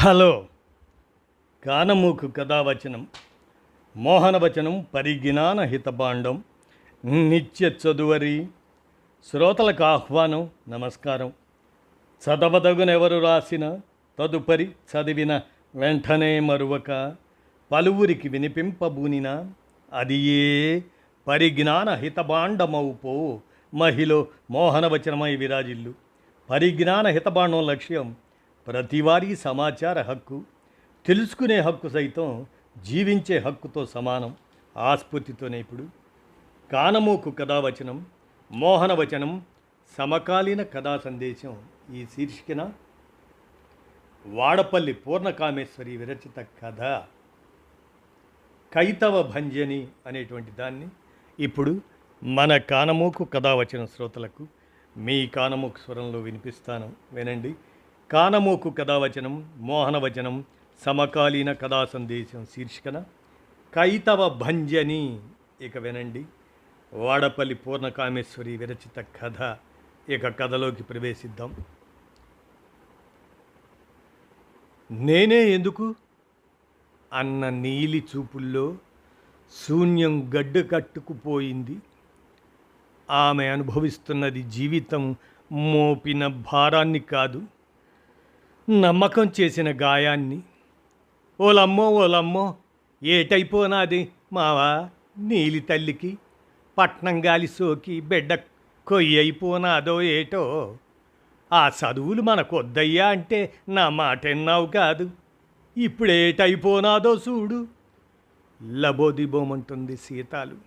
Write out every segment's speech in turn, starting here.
Hello. కానమూకు కథావచనం మోహనవచనం పరిజ్ఞాన హితభాండం నిత్య చదువరి శ్రోతలకు ఆహ్వానం. నమస్కారం. చదవదగునెవరు రాసిన తదుపరి చదివిన వెంటనే మరువక పలువురికి వినిపింపబూనిన అది ఏ పరిజ్ఞాన హితభాండమవుపో మహిళ మోహనవచనమై విరాజిల్లు. పరిజ్ఞాన హితభాండం లక్ష్యం ప్రతివారీ సమాచార హక్కు, తెలుసుకునే హక్కు సైతం జీవించే హక్కుతో సమానం. ఆస్ఫూర్తితోనే ఇప్పుడు కానమూకు కథావచనం మోహనవచనం సమకాలీన కథా సందేశం ఈ శీర్షికన వాడపల్లి పూర్ణకామేశ్వరి విరచిత కథ కైతవ భంజని అనేటువంటి దాన్ని ఇప్పుడు మన కానమూకు కథావచనం శ్రోతలకు మీ కానమూకు స్వరంలో వినిపిస్తాను. వినండి. కానమూకు కథావచనం మోహనవచనం సమకాలీన కథా సందేశం శీర్షికన కైతవ భంజని. ఇక వినండి. వాడపల్లి పూర్ణకామేశ్వరి విరచిత కథ. ఇక కథలోకి ప్రవేశిద్దాం. నేనే ఎందుకు అన్న నీలి చూపుల్లో శూన్యం గడ్డు కట్టుకుపోయింది. ఆమె అనుభవిస్తున్నది జీవితం మోపిన భారాన్ని కాదు, నమ్మకం చేసిన గాయాన్ని. ఓలమ్మో ఓలమ్మో, ఏటైపోనాది మావా నీలి తల్లికి. పట్నం గాలి సోకి బిడ్డ కొయ్యి అయిపోనాదో ఏటో. ఆ చదువులు మనకొద్దయ్యా అంటే నా మాట ఎన్నావు కాదు. ఇప్పుడేటైపోనాదో చూడు. లబోదిబోమంటుంది సీతాలు.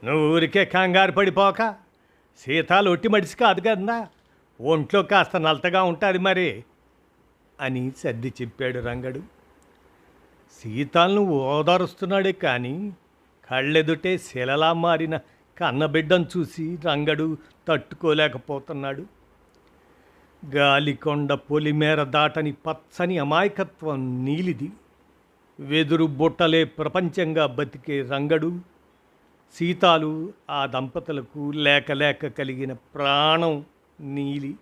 నువ్వు ఊరికే కంగారు పడిపోక. సీతాలు ఒట్టి మడిసి కాదు కదా, ఒంట్లో కాస్త నలతగా ఉంటుంది మరి అని సర్ది చెప్పాడు రంగడు. సీతాలను ఓదారుస్తున్నాడే కానీ కళ్ళెదుటే శిలలా మారిన కన్నబిడ్డను చూసి రంగడు తట్టుకోలేకపోతున్నాడు. గాలికొండ పొలిమేర దాటని పచ్చని అమాయకత్వం నీలిది. వెదురు బుట్టలే ప్రపంచంగా బతికే రంగడు, సీతాలు ఆ దంపతులకు లేక లేక కలిగిన ప్రాణం నీలి.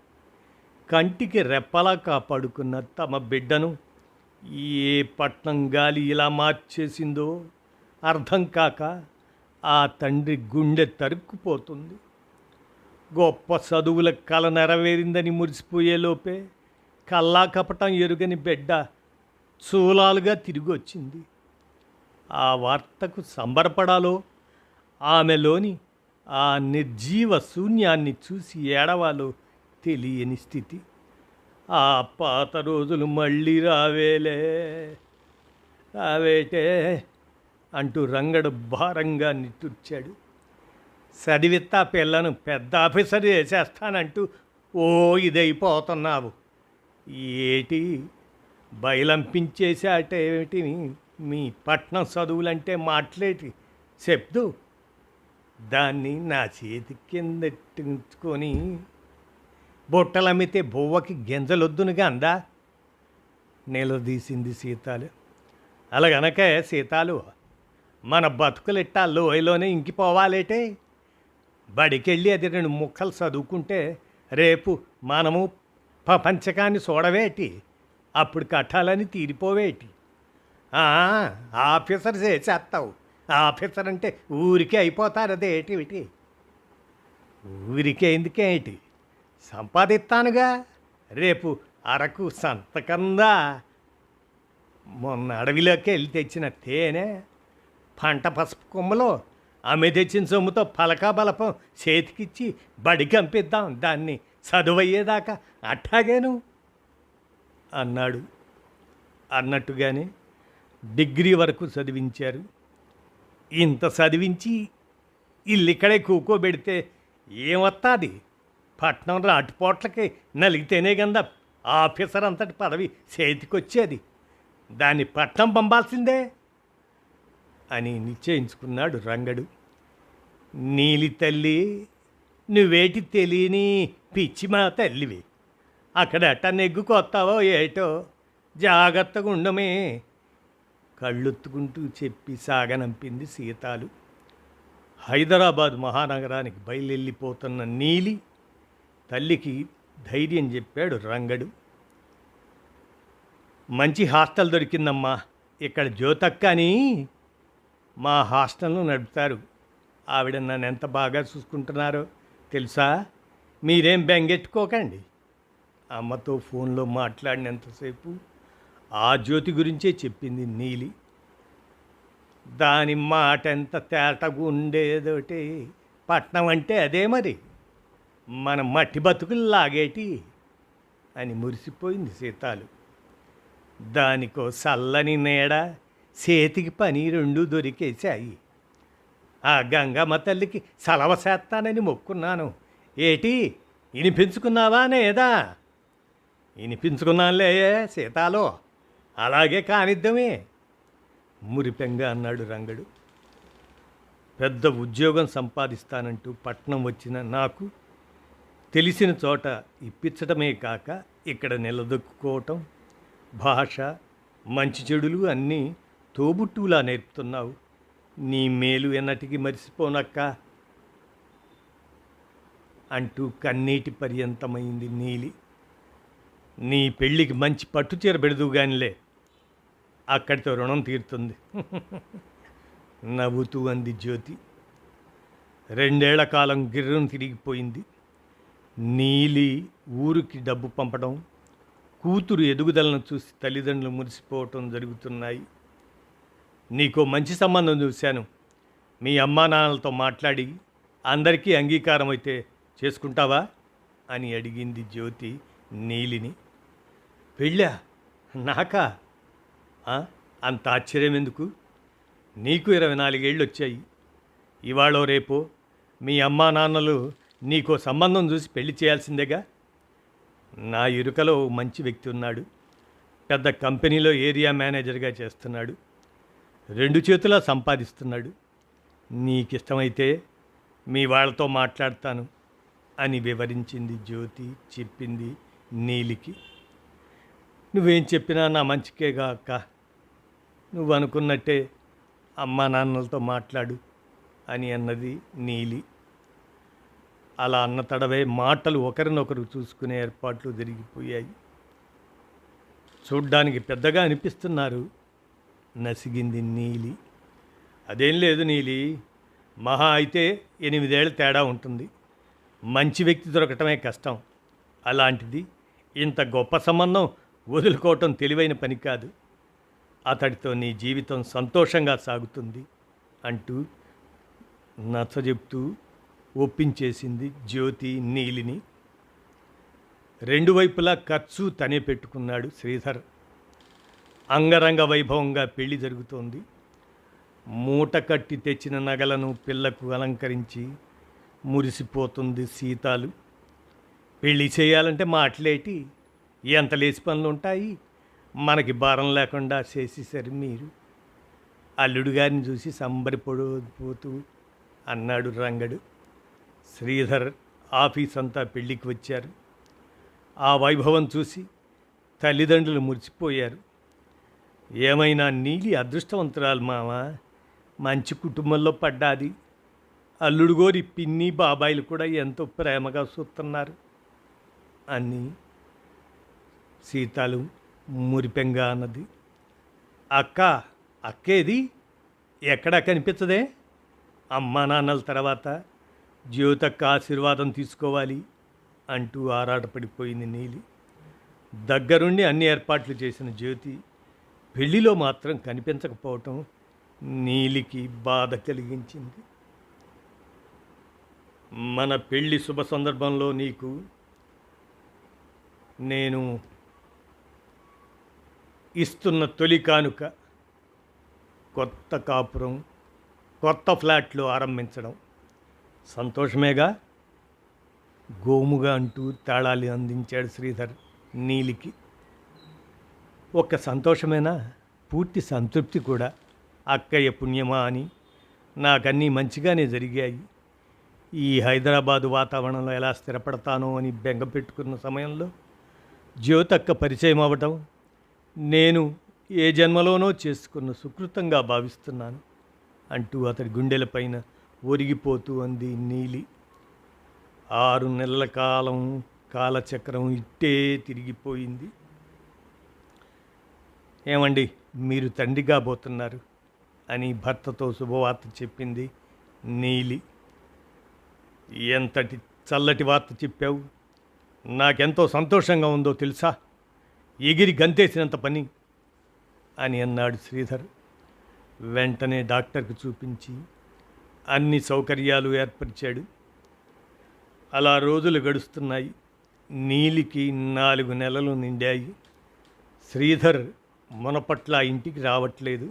కంటికి రెప్పలా కాపాడుకున్న తమ బిడ్డను ఏ పట్నం గాలి ఇలా మార్చేసిందో అర్థం కాక ఆ తండ్రి గుండె తరుక్కుపోతుంది. గొప్ప చదువుల కల నెరవేరిందని మురిసిపోయేలోపే కల్లా కపటం ఎరుగని బిడ్డ చూలాలుగా తిరిగి వచ్చింది. ఆ వార్తకు సంబరపడాలో ఆమెలోని ఆ నిర్జీవ శూన్యాన్ని చూసి ఏడవాలో తెలియని స్థితి. ఆ పాత రోజులు మళ్ళీ రావేటే అంటూ రంగడు భారంగా నిట్టూర్చాడు. చదివిత్తా పిల్లను పెద్ద ఆఫీసర్ చేసేస్తానంటూ ఓ ఇదైపోతున్నావు. ఏటి బయలంపించేసాటేమిటి మీ పట్నం చదువులంటే మాట్లాడి చెప్తూ దాన్ని నా చేతి కిందెట్టుకొని బుట్టలమ్మితే బొవ్వకి గింజలొద్దునుగా అందా నిలదీసింది సీతాలు. అలాగనకే సీతాలు, మన బతుకులెట్టా లోయలోనే ఇంకిపోవాలేటే. బడికెళ్ళి అది 2 ముక్కలు చదువుకుంటే రేపు మనము ప్రపంచకాన్ని చూడవేటి, అప్పుడు కట్టాలని తీరిపోవేటి. ఆఫీసర్ చేసేస్తావు. ఆఫీసర్ అంటే ఊరికే అయిపోతారు. అదేటి ఊరికే ఎందుకేటి, సంపాదిస్తానుగా. రేపు అరకు సంతకందా. మొన్న అడవిలోకి వెళ్ళి తెచ్చిన తేనె పంట పసుపు కొమ్మలో ఆమె తెచ్చిన సొమ్ముతో పలకా బలపం చేతికిచ్చి బడికి పంపిద్దాం దాన్ని చదువయ్యేదాకా. అట్టాగేను అన్నాడు. అన్నట్టుగానే డిగ్రీ వరకు చదివించారు. ఇంత చదివించి ఇల్లిక్కడే కూకోబెడితే ఏమొస్తుంది? పట్నం రాటిపోట్లకి నలిగితేనే కదా ఆఫీసర్ అంతటి పదవి చేతికొచ్చేది. దాన్ని పట్నం పంపాల్సిందే అని నిశ్చయించుకున్నాడు రంగడు. నీలి తల్లి, నువ్వేటి తెలియని పిచ్చి మా తల్లివి. అక్కడ ఎట్ట నెగ్గుకొస్తావో ఏటో, జాగ్రత్తగా ఉండమే కళ్ళొత్తుకుంటూ చెప్పి సాగనంపింది సీతాలు. హైదరాబాద్ మహానగరానికి బయలువెళ్ళిపోతున్న నీలి తల్లికి ధైర్యం చెప్పాడు రంగడు. మంచి హాస్టల్ దొరికిందమ్మా. ఇక్కడ జ్యోతక్క అని మా హాస్టల్ను నడుపుతారు. ఆవిడ నన్ను ఎంత బాగా చూసుకుంటున్నారో తెలుసా? మీరేం బెంగెట్టుకోకండి. అమ్మతో ఫోన్లో మాట్లాడినంతసేపు ఆ జ్యోతి గురించే చెప్పింది నీలి. దాని మాట ఎంత తేటగా ఉండేదోటి. పట్నం అంటే అదే మరి, మన మట్టి బతుకులు లాగేటి అని మురిసిపోయింది సీతాలు. దానికో చల్లని నీడ, చేతికి పని రెండు దొరికేశాయి. ఆ గంగమ్మ తల్లికి సలవ చేస్తానని మొక్కున్నాను. ఏటి వినిపించుకున్నావా నేదా? వినిపించుకున్నానులే సీతాలో, అలాగే కానిద్దామే మురిపెంగా అన్నాడు రంగడు. పెద్ద ఉద్యోగం సంపాదిస్తానంటూ పట్నం వచ్చిన నాకు తెలిసిన చోట ఇప్పించడమే కాక ఇక్కడ నిలదొక్కుకోవటం, భాష, మంచి చెడులు అన్నీ తోబుట్టులా నేర్పుతున్నావు. నీ మేలు ఎన్నటికి మరిసిపోనక్క అంటూ కన్నీటి పర్యంతమైంది నీలి. నీ పెళ్ళికి మంచి పట్టుచీర పెడదువు గానిలే, అక్కడితో రుణం తీరుతుంది నవ్వుతూ అంది జ్యోతి. 2 ఏళ్ల కాలం గిర్రం తిరిగిపోయింది. నీలి ఊరికి డబ్బు పంపడం, కూతురు ఎదుగుదలను చూసి తల్లిదండ్రులు మురిసిపోవటం జరుగుతున్నాయి. నీకో మంచి సంబంధం చూశాను. మీ అమ్మా నాన్నలతో మాట్లాడి అందరికీ అంగీకారం అయితే చేసుకుంటావా అని అడిగింది జ్యోతి నీలిని. పెళ్ళా? నాకా? అంత ఆశ్చర్యం ఎందుకు? నీకు 24 ఏళ్ళు వచ్చాయి. ఇవాళో రేపో మీ అమ్మా నాన్నలు నీకో సంబంధం చూసి పెళ్లి చేయాల్సిందేగా. నా ఇరుకలో మంచి వ్యక్తి ఉన్నాడు. పెద్ద కంపెనీలో ఏరియా మేనేజర్గా చేస్తున్నాడు. 2 చేతులా సంపాదిస్తున్నాడు. నీకిష్టమైతే మీ వాళ్ళతో మాట్లాడతాను అని వివరించింది జ్యోతి. చెప్పింది నీలికి. నువ్వేం చెప్పినా నా మంచికేగా అక్క. నువ్వు అనుకున్నట్టే అమ్మా నాన్నలతో మాట్లాడు అని అన్నది నీలి. అలా అన్న తడవే మాటలు ఒకరినొకరు చూసుకునే ఏర్పాట్లు జరిగిపోయాయి. చూడ్డానికి పెద్దగా అనిపిస్తున్నారు, నసిగింది నీలి. అదేం లేదు నీలి, మహా అయితే 8 ఏళ్ళ తేడా ఉంటుంది. మంచి వ్యక్తి దొరకటమే కష్టం. అలాంటిది ఇంత గొప్ప సంబంధం వదులుకోవటం తెలివైన పని కాదు. అతడితో నీ జీవితం సంతోషంగా సాగుతుంది అంటూ నచ్చజెప్తూ ఒప్పించేసింది జ్యోతి నీలిని. 2 వైపులా ఖర్చు తనే పెట్టుకున్నాడు శ్రీధర్. అంగరంగ వైభవంగా పెళ్లి జరుగుతోంది. మూట కట్టి తెచ్చిన నగలను పిల్లకు అలంకరించి మురిసిపోతుంది సీతాలు. పెళ్లి చేయాలంటే మాటలేటి, ఎంత లేచి పనులు ఉంటాయి. మనకి భారం లేకుండా చేసేసరి మీరు. అల్లుడు గారిని చూసి సంబరపడిపోతూ అన్నాడు రంగడు. శ్రీధర్ ఆఫీస్ అంతా పెళ్ళికి వచ్చారు. ఆ వైభవం చూసి తల్లిదండ్రులు మురిసిపోయారు. ఏమైనా నీలి అదృష్టవంతురాలు మామ, మంచి కుటుంబంలో పడ్డాది. అల్లుడు గోరి పిన్ని బాబాయిలు కూడా ఎంతో ప్రేమగా చూస్తున్నారు అని సీతాలు మురిపెంగా అన్నది. అక్కేది ఎక్కడా కనిపించదే? అమ్మా నాన్నల తర్వాత జ్యోతక్క ఆశీర్వాదం తీసుకోవాలి అంటూ ఆరాటపడిపోయింది నీలి. దగ్గరుండి అన్ని ఏర్పాట్లు చేసిన జ్యోతి పెళ్లిలో మాత్రం కనిపించకపోవటం నీలికి బాధ కలిగించింది. మన పెళ్లి శుభ సందర్భంలో నీకు నేను ఇస్తున్న తొలి కానుక కొత్త కాపురం, కొత్త ఫ్లాట్లో ఆరంభించడం. సంతోషమేగా? గోముగా అంటూ తాళాలు అందించాడు శ్రీధర్ నీలికి. ఒక్క సంతోషమేనా, పూర్తి సంతృప్తి కూడా. అక్కయ్య పుణ్యమా అని నాకన్నీ మంచిగానే జరిగాయి. ఈ హైదరాబాదు వాతావరణంలో ఎలా స్థిరపడతానో అని బెంగ పెట్టుకున్న సమయంలో జ్యోతక్క పరిచయం అవ్వటం నేను ఏ జన్మలోనో చేసుకున్న సుకృతంగా భావిస్తున్నాను అంటూ అతడి గుండెలపైన ఒరిగిపోతూ అంది నీలి. 6 నెలల కాలం కాలచక్రం ఇట్టే తిరిగిపోయింది. ఏమండి, మీరు తండ్రి కాబోతున్నారు అని భర్తతో శుభవార్త చెప్పింది నీలి. ఎంతటి చల్లటి వార్త చెప్పావు, నాకెంతో సంతోషంగా ఉందో తెలుసా, ఎగిరి గంతేసినంత పని అని అన్నాడు శ్రీధర్. వెంటనే డాక్టర్కి చూపించి అన్ని సౌకర్యాలు ఏర్పరిచాడు. అలా రోజులు గడుస్తున్నాయి. నీలికి 4 నెలలు నిండాయి. శ్రీధర్ మునపట్ల ఇంటికి రావట్లేదు.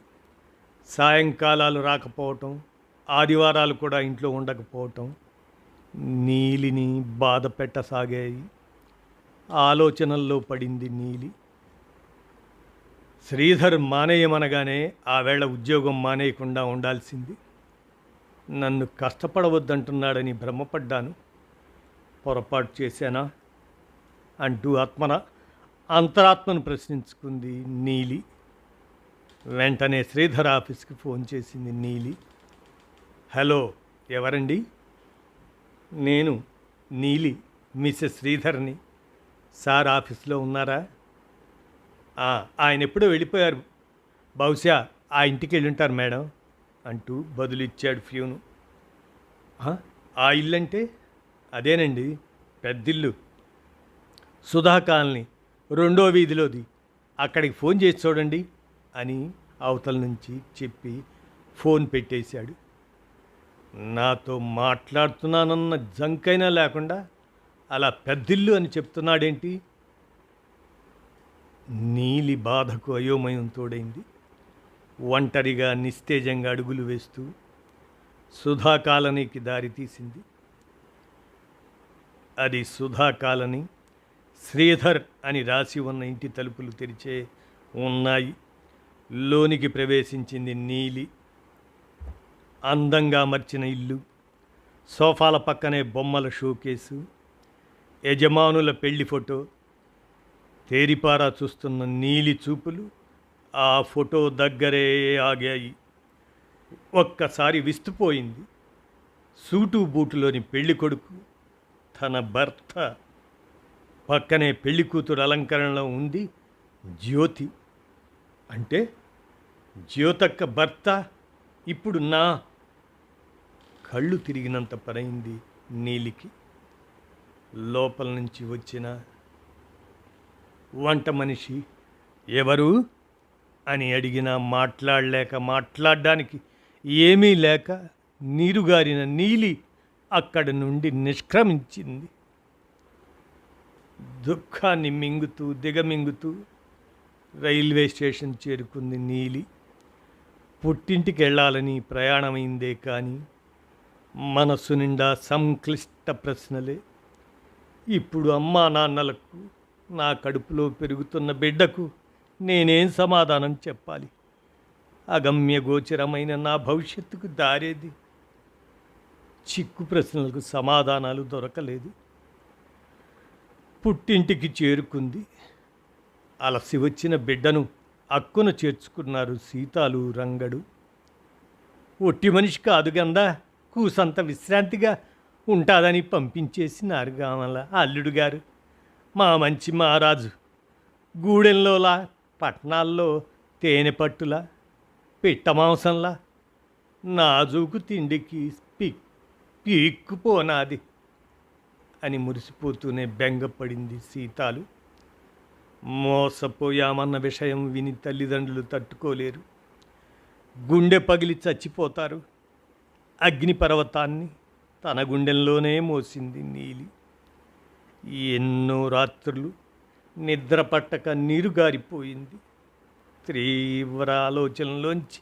సాయంకాలాలు రాకపోవటం, ఆదివారాలు కూడా ఇంట్లో ఉండకపోవటం నీలిని బాధ పెట్టసాగాయి. ఆలోచనల్లో పడింది నీలి. శ్రీధర్ మానేయమనగానే ఆ వేళ ఉద్యోగం మానేయకుండా ఉండాల్సింది. నన్ను కష్టపడవద్దంటున్నాడని భ్రమపడ్డాను. పొరపాటు చేశానా అంటూ అంతరాత్మను ప్రశ్నించుకుంది నీలి. వెంటనే శ్రీధర్ ఆఫీస్కి ఫోన్ చేసింది నీలి. హలో, ఎవరండి? నేను నీలి, మిస్సెస్ శ్రీధర్ని. సార్ ఆఫీస్లో ఉన్నారా? ఆయన ఎప్పుడో వెళ్ళిపోయారు, బహుశా ఆ ఇంటికి వెళ్ళుంటారు మేడం అంటూ బదులిచ్చాడు ఫ్యూను. ఆ ఇల్లంటే? అదేనండి, పెద్దిల్లు, సుధా కాలనీ, 2వ వీధిలోది. అక్కడికి ఫోన్ చేసి చూడండి అని అవతల నుంచి చెప్పి ఫోన్ పెట్టేశాడు. నాతో మాట్లాడుతున్నానన్న జంకైనా లేకుండా అలా పెద్దిల్లు అని చెప్తున్నాడేంటి? నీలి బాధకు అయోమయం తోడైంది. ఒంటరిగా నిస్తేజంగా అడుగులు వేస్తూ సుధా కాలనీకి దారి తీసింది. అది సుధా కాలనీ. శ్రీధర్ అని రాసి ఉన్న ఇంటి తలుపులు తెరిచే ఉన్నాయి. లోనికి ప్రవేశించింది నీలి. అందంగా మర్చిన ఇల్లు, సోఫాల పక్కనే బొమ్మల షోకేసు, యజమానుల పెళ్లి ఫోటో. తేరిపారా చూస్తున్న నీలి చూపులు ఆ ఫోటో దగ్గరే ఆగాయి. ఒక్కసారి విస్తుపోయింది. సూటు బూటులోని పెళ్లి కొడుకు తన భర్త, పక్కనే పెళ్లి కూతురు అలంకరణలో ఉంది జ్యోతి. అంటే జ్యోతక్క భర్త ఇప్పుడు నా కళ్ళు తిరిగినంత పనైంది నీలికి. లోపల నుంచి వచ్చిన వంట మనిషి ఎవరు అని అడిగినా మాట్లాడడానికి ఏమీ లేక నీరుగారిన నీలి అక్కడి నుండి నిష్క్రమించింది. దుఃఖాన్ని మింగుతూ దిగమింగుతూ రైల్వే స్టేషన్ చేరుకుంది నీలి. పుట్టింటికి వెళ్ళాలని ప్రయాణమైందే కానీ మనస్సు నిండా సంక్లిష్ట ప్రశ్నలే. ఇప్పుడు అమ్మా నాన్నలకు, నా కడుపులో పెరుగుతున్న బిడ్డకు నేనేం సమాధానం చెప్పాలి? అగమ్య గోచరమైన నా భవిష్యత్తుకు దారేది? చిక్కు ప్రశ్నలకు సమాధానాలు దొరకలేదు. పుట్టింటికి చేరుకుంది. అలసి వచ్చిన బిడ్డను అక్కున చేర్చుకున్నారు సీతాలు, రంగడు. ఒట్టి మనిషి కాదు గందా, కూసంత విశ్రాంతిగా ఉంటాదని పంపించేసినారు గామల అల్లుడు గారు. మా మంచి మహారాజు గూడెంలోలా, పట్టణాల్లో తేనె పట్టులా, పిట్ట మాంసంలా నాజూకు తిండికి పీక్కుపోనాది అని మురిసిపోతూనే బెంగపడింది సీతాలు. మోసపోయామన్న విషయం విని తల్లిదండ్రులు తట్టుకోలేరు. గుండె పగిలి చచ్చిపోతారు. అగ్నిపర్వతాన్ని తన గుండెల్లోనే మోసింది నీలి. ఎన్నో రాత్రులు నిద్ర పట్టక నీరుగారిపోయింది. తీవ్ర ఆలోచనలోంచి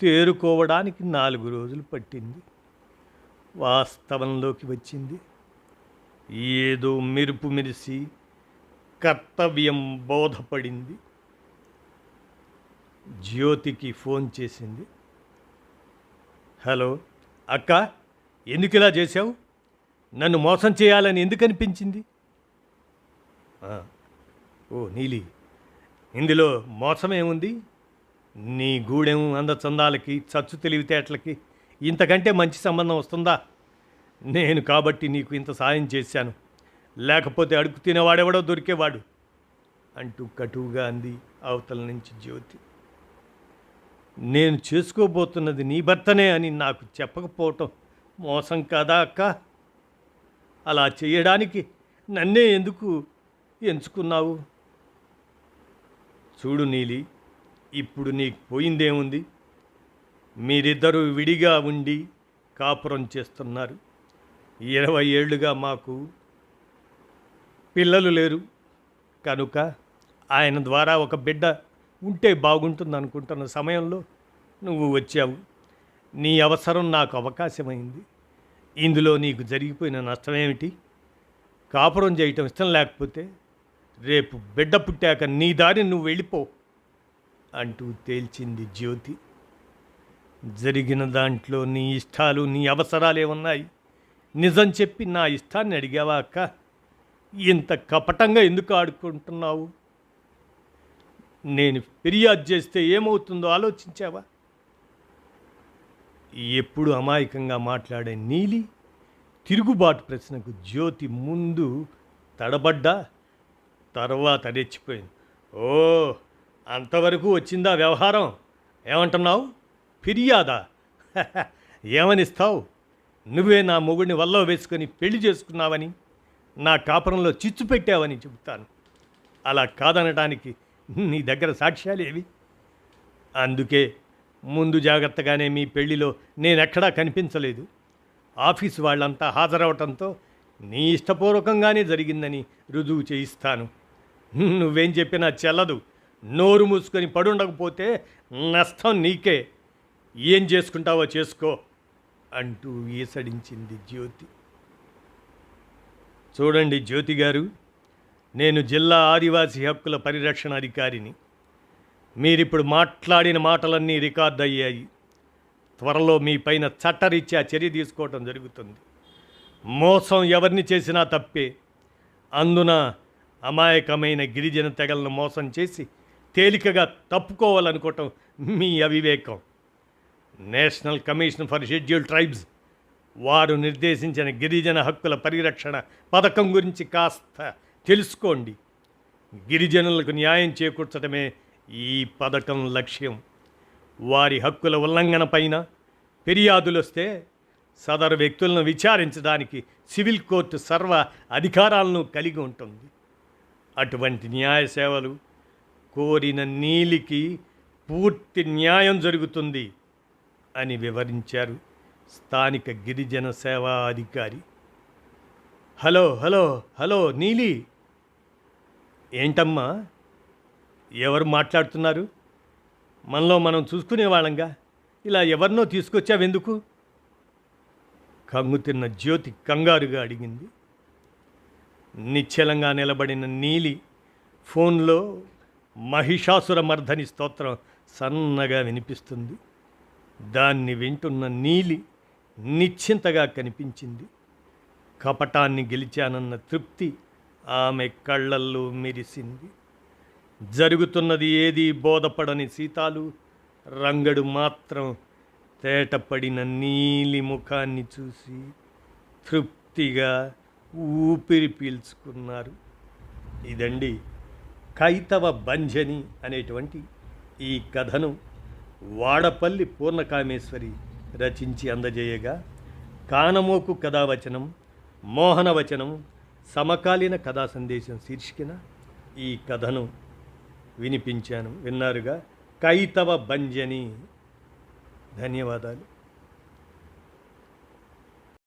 తేరుకోవడానికి 4 రోజులు పట్టింది. వాస్తవంలోకి వచ్చింది. ఏదో మెరుపు మెరిసి కర్తవ్యం బోధపడింది. జ్యోతికి ఫోన్ చేసింది. హలో అక్క, ఎందుకు ఇలా చేశావు? నన్ను మోసం చేయాలని ఎందుకు అనిపించింది? ఓ నీలి, ఇందులో మోసమేముంది? నీ గూడెం అందచందాలకి, చచ్చు తెలివితేటలకి ఇంతకంటే మంచి సంబంధం వస్తుందా? నేను కాబట్టి నీకు ఇంత సాయం చేశాను. లేకపోతే అడుగు తినేవాడెవడో దొరికేవాడు అంటూ కటువుగా అంది అవతల నుంచి జ్యోతి. నేను చేసుకోబోతున్నది నీ భర్తనే అని నాకు చెప్పకపోవటం మోసం కాదా అక్క? అలా చేయడానికి నన్నే ఎందుకు ఎంచుకున్నావు? చూడు నీలి, ఇప్పుడు నీకు పోయిందేముంది? మీరిద్దరూ విడిగా ఉండి కాపురం చేస్తున్నారు. 20 ఏళ్లుగా మాకు పిల్లలు లేరు కనుక ఆయన ద్వారా ఒక బిడ్డ ఉంటే బాగుంటుంది అనుకుంటున్న సమయంలో నువ్వు వచ్చావు. నీ అవసరం నాకు అవకాశమైంది. ఇందులో నీకు జరిగిపోయిన నష్టమేమిటి? కాపురం చేయటం ఇష్టం లేకపోతే రేపు బిడ్డ పుట్టాక నీ దారిని నువ్వు వెళ్ళిపో అంటూ తేల్చింది జ్యోతి. జరిగిన దాంట్లో నీ ఇష్టాలు నీ అవసరాలే ఉన్నాయి. నిజం చెప్పి నా ఇష్టాన్ని అడిగావా అక్క? ఇంత కపటంగా ఎందుకు ఆడుకుంటున్నావు? నేను ఫిర్యాదు చేస్తే ఏమవుతుందో ఆలోచించావా? ఎప్పుడు అమాయకంగా మాట్లాడే నీలి తిరుగుబాటు ప్రశ్నకు జ్యోతి ముందు తడబడ్డా తర్వాత రెచ్చిపోయింది. ఓ, అంతవరకు వచ్చిందా వ్యవహారం? ఏమంటున్నావు? ఫిర్యాదా? ఏమనిస్తావు? నువ్వే నా మొగుడిని వల్ల వేసుకొని పెళ్లి చేసుకున్నావని, నా కాపురంలో చిచ్చు పెట్టావని చెబుతాను. అలా కాదనడానికి నీ దగ్గర సాక్ష్యాలేవి? అందుకే ముందు జాగ్రత్తగానే మీ పెళ్లిలో నేనెక్కడా కనిపించలేదు. ఆఫీసు వాళ్ళంతా హాజరవటంతో నీ ఇష్టపూర్వకంగానే జరిగిందని రుజువు చేయిస్తాను. నువ్వేం చెప్పినా చెల్లదు. నోరు మూసుకొని పడుండకపోతే నష్టం నీకే. ఏం చేసుకుంటావో చేసుకో అంటూ ఈసడించింది జ్యోతి. చూడండి జ్యోతి గారు, నేను జిల్లా ఆదివాసీ హక్కుల పరిరక్షణ అధికారిని. మీరిప్పుడు మాట్లాడిన మాటలన్నీ రికార్డ్ అయ్యాయి. త్వరలో మీ పైన చట్టరీత్యా చర్య తీసుకోవటం జరుగుతుంది. మోసం ఎవరిని చేసినా తప్పే. అందున అమాయకమైన గిరిజన తెగలను మోసం చేసి తేలికగా తప్పుకోవాలనుకోవటం మీ అవివేకం. National commission for scheduled tribes వారు నిర్దేశించిన గిరిజన హక్కుల పరిరక్షణ పథకం గురించి కాస్త తెలుసుకోండి. గిరిజనులకు న్యాయం చేకూర్చడమే ఈ పథకం లక్ష్యం. వారి హక్కుల ఉల్లంఘన పైన ఫిర్యాదులు వస్తే సదరు వ్యక్తులను విచారించడానికి సివిల్ కోర్టు సర్వ అధికారాలను కలిగి ఉంటుంది. అటువంటి న్యాయ సేవలు కోరిన నీలికి పూర్తి న్యాయం జరుగుతుంది అని వివరించారు స్థానిక గిరిజన సేవా అధికారి. హలో హలో హలో నీలి, ఏంటమ్మా ఎవరు మాట్లాడుతున్నారు? మనలో మనం చూసుకునేవాళ్ళంగా ఇలా ఎవరినో తీసుకొచ్చావెందుకు? కంగు తిన్న జ్యోతి కంగారుగా అడిగింది. నిశ్చలంగా నిలబడిన నీలి ఫోన్లో మహిషాసుర మర్ధని స్తోత్రం సన్నగా వినిపిస్తుంది. దాన్ని వింటున్న నీలి నిశ్చింతగా కనిపించింది. కపటాన్ని గెలిచానన్న తృప్తి ఆమె కళ్ళల్లో మెరిసింది. జరుగుతున్నది ఏదీ బోధపడని సీతాలు రంగడు మాత్రం తేటపడిన నీలి ముఖాన్ని చూసి తృప్తిగా ఊపిరి పీల్చుకున్నారు. ఇదండి కైతవ భంజని అనేటువంటి ఈ కథను వాడపల్లి పూర్ణకామేశ్వరి రచించి అందజేయగా, కానమోకు కథావచనం, మోహనవచనం, సమకాలీన కథా సందేశం శీర్షికన ఈ కథను వినిపించాను. విన్నారుగా, కైతవ భంజని. ధన్యవాదాలు.